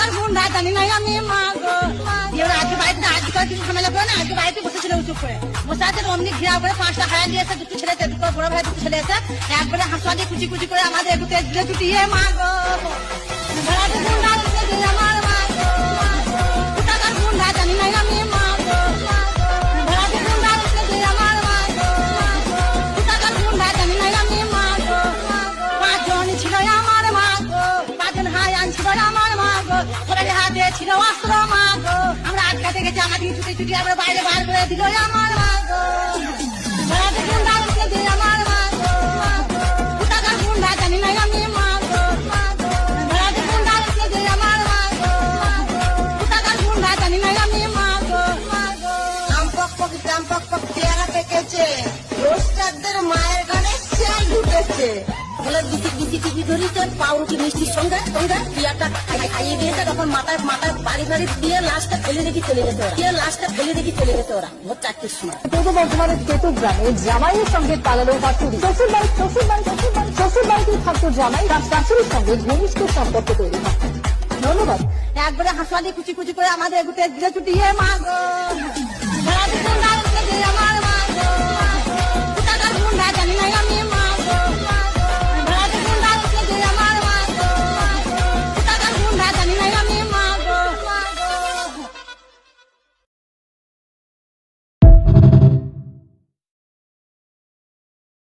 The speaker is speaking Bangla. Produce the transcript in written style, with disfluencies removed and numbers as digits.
কোথাকার গুন্ডা জানি নাই আমি মা গো। দিয়ে ওরা আজকে বাড়িতে আজকে করে কিছু ঝামেলা করে না, আজকে বাড়িতে বসেছিল চুপ করে বসে আছে। অমনি ঘিরা করে 5টা হায়া দিয়েছে, দুটো ছেলে দুটো বড় ভাই দুটো ছেলে আছে, একবারে হাসুয়া দিয়ে কুচি কুচি করে আমাদের এগুতে দিলে চুটিয়ে মা গো। ঘোড়াতে গুন্ডা দিয়ে আমার মা গো, কোথাকার গুন্ডা জানি নাই আমি মা গো। ঘোড়াতে গুন্ডা দিয়ে আমার মা গো, কোথাকার গুন্ডা জানি নাই আমি মা গো। 5 জন ছিল আমার মা গো, 5 জন হায়ান ছিল আমার মা গো। সবারই হাতে ছিল অস্ত্র মা গো, আমরা আটকাতে গেছি আমাদের ছুটি ছুটি আমরা বাইরে বার করে দিল আমার মা গো। ঘোড়াতে গুন্ডা দিয়ে আমার মা গো, কোথাকার গুন্ডা জানি নাই আমি মা গো। ঘোড়াতে গুন্ডা দিয়ে আমার মা গো, কোথাকার গুন্ডা জানি নাই আমি মা গো। জাম্পক পেয়ারা পেকেছে, রোস্টারদের মায়ের গানে চাল ঢুকেছে। বলে বিচি বিচি টিভি ধরিতে পাউরুটি মিষ্টির সঙ্গে সঙ্গে পেয়ারটা খাইয়ে দিয়েছে, তখন মাথায় মাথায় বাড়ি বাড়ি দিয়ে লাশটা ফেলে রেখে চলে গেছে ওরা, দিয়ে লাশটা ফেলে রেখে চলে গেছে ওরা ভোর 4টের সময়। পূর্ব বর্ধমানের তেতু গ্রামে জামাইয়ের সঙ্গে পালালো শাশুড়ি। শ্বশুর বাড়িতে থাকতো জামাই, তার শাশুড়ির সঙ্গে ঘনিষ্ঠ সম্পর্ক তৈরি হয়। ধন্যবাদ। একবারে হাসুয়া দিয়ে কুচি কুচি করে আমাদের এগুতে দিলে চুটিয়ে মা গো। ঘোড়াতে গুন্ডা দিয়ে আমার